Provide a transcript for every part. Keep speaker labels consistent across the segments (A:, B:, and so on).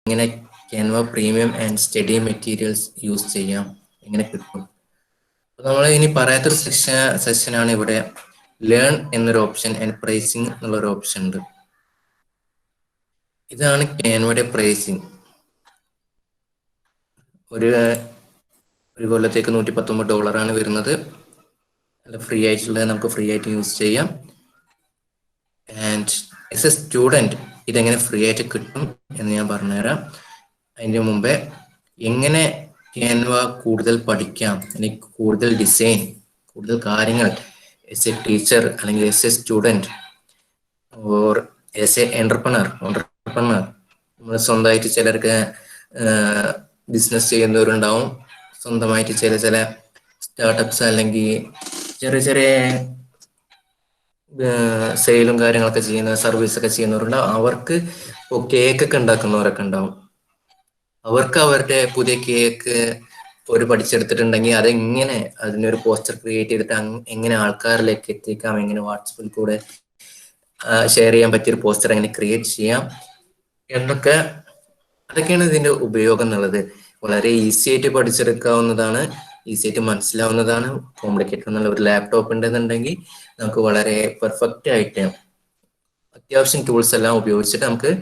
A: എങ്ങനെ Canva premium and study materials use ചെയ്യാം, എങ്ങനെ കിട്ടും. നമ്മൾ ഇനി പറയാത്തൊരു സെക്ഷനാണ് ഇവിടെ ലേൺ എന്നൊരു ഓപ്ഷൻ ആൻഡ് പ്രൈസിങ് എന്നുള്ളൊരു ഓപ്ഷൻ ഉണ്ട്. ഇതാണ് Canva'യുടെ പ്രൈസിങ്. ഒരു കൊല്ലത്തേക്ക് $119 വരുന്നത്. അല്ല, ഫ്രീ ആയിട്ടുള്ളത് നമുക്ക് ഫ്രീ ആയിട്ട് യൂസ് ചെയ്യാം. ആൻഡ് ആസ് എ സ്റ്റുഡൻറ് ഇതെങ്ങനെ ഫ്രീ ആയിട്ട് കിട്ടും എന്ന് ഞാൻ പറഞ്ഞുതരാം. അതിന് മുമ്പേ എങ്ങനെ Canva കൂടുതൽ പഠിക്കാം, അല്ലെങ്കിൽ കൂടുതൽ ഡിസൈൻ, കൂടുതൽ കാര്യങ്ങൾ ആസ് എ ടീച്ചർ അല്ലെങ്കിൽ as a student or as A entrepreneur നമ്മൾ സ്വന്തമായിട്ട് ചിലർക്ക് ബിസിനസ് ചെയ്യുന്നവരുണ്ടാവും, സ്വന്തമായിട്ട് ചില സ്റ്റാർട്ടപ്സ് അല്ലെങ്കിൽ ചെറിയ സെയിലും കാര്യങ്ങളൊക്കെ ചെയ്യുന്ന സർവീസൊക്കെ ചെയ്യുന്നവരുണ്ടാവും. അവർക്ക് ഇപ്പോൾ കേക്കൊക്കെ ഉണ്ടാക്കുന്നവരൊക്കെ ഉണ്ടാവും. അവർക്ക് അവരുടെ പുതിയ കേക്ക് ഒരു പഠിച്ചെടുത്തിട്ടുണ്ടെങ്കിൽ അതെങ്ങനെ അതിനൊരു പോസ്റ്റർ ക്രിയേറ്റ് ചെയ്തിട്ട് എങ്ങനെ ആൾക്കാരിലേക്ക് എത്തിക്കാം, എങ്ങനെ വാട്സപ്പിൽ കൂടെ ഷെയർ ചെയ്യാൻ പറ്റിയൊരു പോസ്റ്റർ എങ്ങനെ ക്രിയേറ്റ് ചെയ്യാം അതൊക്കെയാണ് ഇതിന്റെ ഉപയോഗം എന്നുള്ളത്. വളരെ ഈസി ആയിട്ട് പഠിച്ചെടുക്കാവുന്നതാണ്, ഈസി ആയിട്ട് മനസ്സിലാവുന്നതാണ്. കോംപ്ലിക്കേറ്റഡ് എന്നുള്ള ഒരു ലാപ്ടോപ്പ് ഉണ്ടെന്നുണ്ടെങ്കിൽ നമുക്ക് വളരെ പെർഫെക്റ്റ് ആയിട്ട് അത്യാവശ്യം ടൂൾസ് എല്ലാം ഉപയോഗിച്ചിട്ട് നമുക്ക്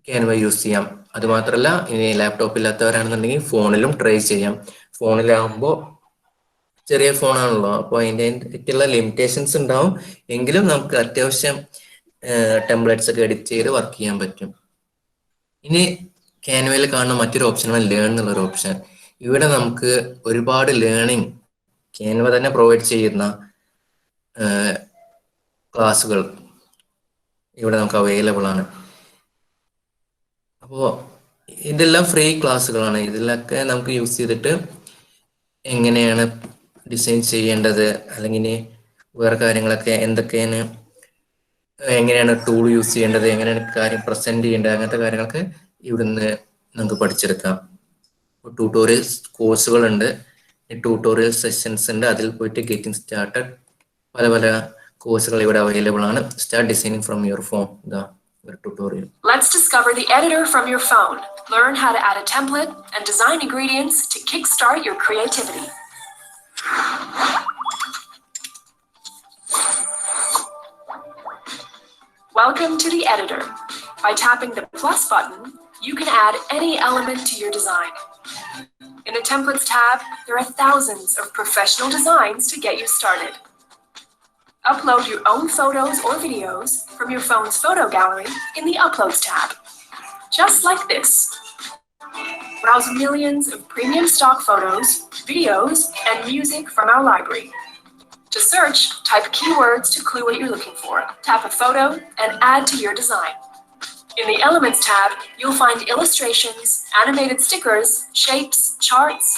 A: Canva യൂസ് ചെയ്യാം. അത് മാത്രമല്ല, ഇനി ലാപ്ടോപ്പ് ഇല്ലാത്തവരാണെന്നുണ്ടെങ്കിൽ ഫോണിലും ട്രൈ ചെയ്യാം. ഫോണിലാകുമ്പോൾ ചെറിയ ഫോണാണല്ലോ, അപ്പോൾ അതിൻ്റെതായിട്ടുള്ള ലിമിറ്റേഷൻസ് ഉണ്ടാവും. എങ്കിലും നമുക്ക് അത്യാവശ്യം ടെംപ്ലേറ്റ്സ് ഒക്കെ എഡിറ്റ് ചെയ്ത് വർക്ക് ചെയ്യാൻ പറ്റും. ഇനി Canva'യിൽ കാണുന്ന മറ്റൊരു ഓപ്ഷനാണ് ലേൺ എന്നുള്ളൊരു ഓപ്ഷൻ. ഇവിടെ നമുക്ക് ഒരുപാട് ലേണിംഗ് Canva തന്നെ പ്രൊവൈഡ് ചെയ്യുന്ന ക്ലാസ്സുകൾ ഇവിടെ നമുക്ക് അവൈലബിൾ ആണ്. അപ്പോൾ ഇതെല്ലാം ഫ്രീ ക്ലാസ്സുകളാണ്. ഇതിലൊക്കെ നമുക്ക് യൂസ് ചെയ്തിട്ട് എങ്ങനെയാണ് ഡിസൈൻ ചെയ്യേണ്ടത്, അല്ലെങ്കിൽ വേറെ കാര്യങ്ങളൊക്കെ എന്തൊക്കെയാണ്, എങ്ങനെയാണ് ടൂൾ യൂസ് ചെയ്യേണ്ടത്, എങ്ങനെയാണ് കാര്യം പ്രസന്റ് ചെയ്യേണ്ടത്, അങ്ങനത്തെ കാര്യങ്ങളൊക്കെ ഇവിടുന്ന് നമുക്ക് പഠിച്ചെടുക്കാം. ട്യൂട്ടോറിയൽസ് കോഴ്സുകളുണ്ട്, ട്യൂട്ടോറിയൽ സെഷൻസ് ഉണ്ട്. അതിൽ പോയിട്ട് ഗെറ്റിംഗ് സ്റ്റാർട്ടഡ് പല കോഴ്സുകൾ ഇവിടെ അവൈലബിൾ ആണ്. Start designing from your phone, ഇതാ ഒരു tutorial.
B: Let's discover the editor from your phone. Learn how to add a template and design ingredients to kickstart your creativity. Welcome to the editor. By tapping the plus button, you can add any element to your design. In the Templates tab, there are thousands of professional designs to get you started. Upload your own photos or videos from your phone's photo gallery in the Uploads tab. Just like this. Browse millions of premium stock photos, videos, and music from our library. To search, type keywords to clue what you're looking for. Tap a photo and add to your design. In the Elements tab, you'll find illustrations, animated stickers, shapes, charts,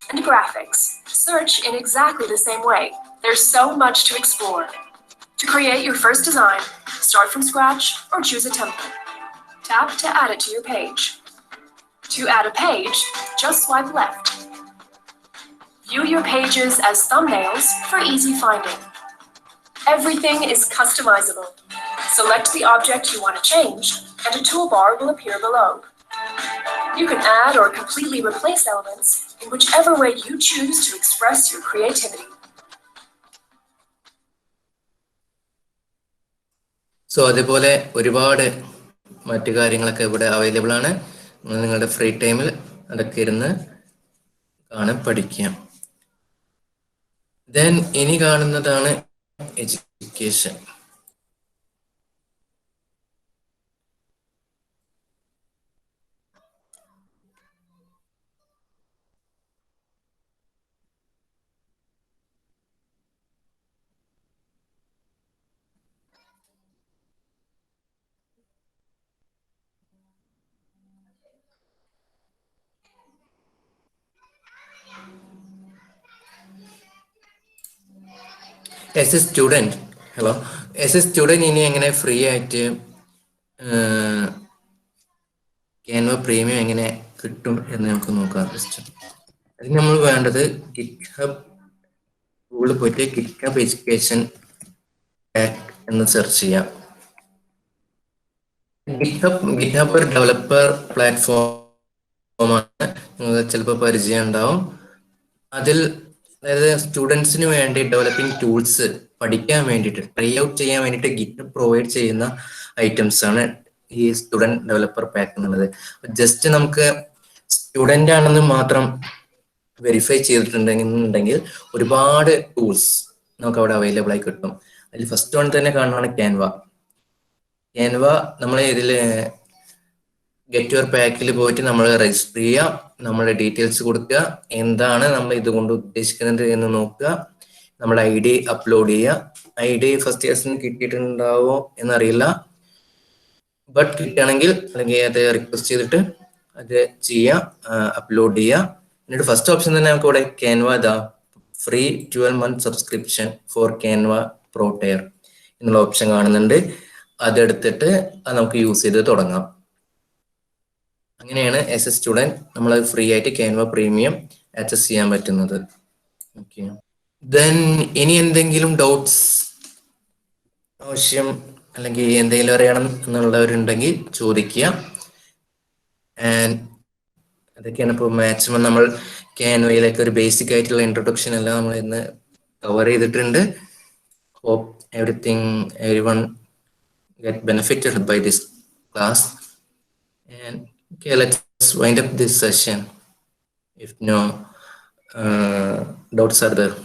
B: and graphics. Search in exactly the same way. There's so much to explore. To create your first design, start from scratch or choose a template. Tap to add it to your page. To add a page, just swipe left. View your pages as thumbnails for easy finding. Everything is customizable. Select the object you want to change, and a toolbar will appear below. You can add or completely replace elements in whichever way you choose to express your creativity.
A: So അതേപോലെ ഒരുപാട് മറ്റു കാര്യങ്ങളൊക്കെ ഇവിടെ available ആണ്. നിങ്ങളുടെ free ടൈമിൽ അതൊക്കെ ഇരുന്ന് പഠിക്കാം. ദെൻ ഇനി കാണുന്നതാണ് എഡ്യൂക്കേഷൻ. ആസ് എ സ്റ്റുഡൻറ് ഇനി എങ്ങനെ ഫ്രീ ആയിട്ട് Canva പ്രീമിയം എങ്ങനെ കിട്ടും എന്ന് നമുക്ക് നോക്കാം. അതിന് നമ്മൾ വേണ്ടത് ഗിറ്റ്ഹബ് ഗൂഗിളിൽ പോയിട്ട് ഗിറ്റ്ഹബ് എഡ്യൂക്കേഷൻ എന്ന് സെർച്ച് ചെയ്യാം. GitHub ഒരു ഡെവലപ്പർ പ്ലാറ്റ്ഫോമാണ്, നിങ്ങൾക്ക് ചിലപ്പോൾ പരിചയം ഉണ്ടാവും. അതിൽ അതായത് സ്റ്റുഡൻസിന് വേണ്ടി ഡെവലപ്പിംഗ് ടൂൾസ് പഠിക്കാൻ വേണ്ടിയിട്ട്, ട്രൈ ഔട്ട് ചെയ്യാൻ വേണ്ടിയിട്ട് GitHub പ്രൊവൈഡ് ചെയ്യുന്ന ഐറ്റംസ് ആണ് ഈ സ്റ്റുഡൻറ് ഡെവലപ്പർ പാക്ക് എന്നുള്ളത്. ജസ്റ്റ് നമുക്ക് സ്റ്റുഡൻ്റ് ആണെന്ന് മാത്രം വെരിഫൈ ചെയ്തിട്ടുണ്ടെങ്കിൽ ഒരുപാട് ടൂൾസ് നമുക്ക് അവിടെ അവൈലബിൾ ആയി കിട്ടും. അതിൽ ഫസ്റ്റ് വൺ തന്നെ കാണുന്നതാണ് ക്യാൻവ. നമ്മൾ ഇതിൽ ഗെറ്റ് യുവർ പാക്കിൽ പോയിട്ട് നമ്മൾ രജിസ്റ്റർ ചെയ്യുക, നമ്മുടെ ഡീറ്റെയിൽസ് കൊടുക്കുക, എന്താണ് നമ്മൾ ഇതുകൊണ്ട് ഉദ്ദേശിക്കുന്നത് എന്ന് നോക്കുക, നമ്മുടെ ID അപ്ലോഡ് ചെയ്യുക. ID ഫസ്റ്റ് ഇയേഴ്സിന് കിട്ടിയിട്ടുണ്ടാവോ എന്നറിയില്ല, ബട്ട് കിട്ടുകയാണെങ്കിൽ അല്ലെങ്കിൽ അത് റിക്വസ്റ്റ് ചെയ്തിട്ട് അത് ചെയ്യുക, അപ്ലോഡ് ചെയ്യുക. എന്നിട്ട് ഫസ്റ്റ് ഓപ്ഷൻ തന്നെ നമുക്ക് ഇവിടെ Canva free 12-month subscription for Canva pro tier എന്നുള്ള ഓപ്ഷൻ കാണുന്നുണ്ട്. അതെടുത്തിട്ട് അത് നമുക്ക് യൂസ് ചെയ്ത് തുടങ്ങാം. അങ്ങനെയാണ് ആസ് എ സ്റ്റുഡൻറ് നമ്മൾ ഫ്രീ ആയിട്ട് ക്യാൻവ പ്രീമിയം ആക്സസ് ചെയ്യാൻ പറ്റുന്നത്. ഓക്കെ, ദെൻ ഇനി എന്തെങ്കിലും ഡൗട്ട്സ് ആവശ്യം അല്ലെങ്കിൽ എന്തെങ്കിലും അറിയണം എന്നുള്ളവരുണ്ടെങ്കിൽ ചോദിക്കുക. ആൻഡ് അതൊക്കെയാണ് ഇപ്പോൾ മാക്സിമം നമ്മൾ ക്യാൻവയിലേക്ക് ഒരു ബേസിക് ആയിട്ടുള്ള ഇൻട്രൊഡക്ഷൻ എല്ലാം നമ്മൾ ഇന്ന് കവർ ചെയ്തിട്ടുണ്ട്. Hope everyone get benefited by this class. And okay, let's wind up this session if no doubts are there.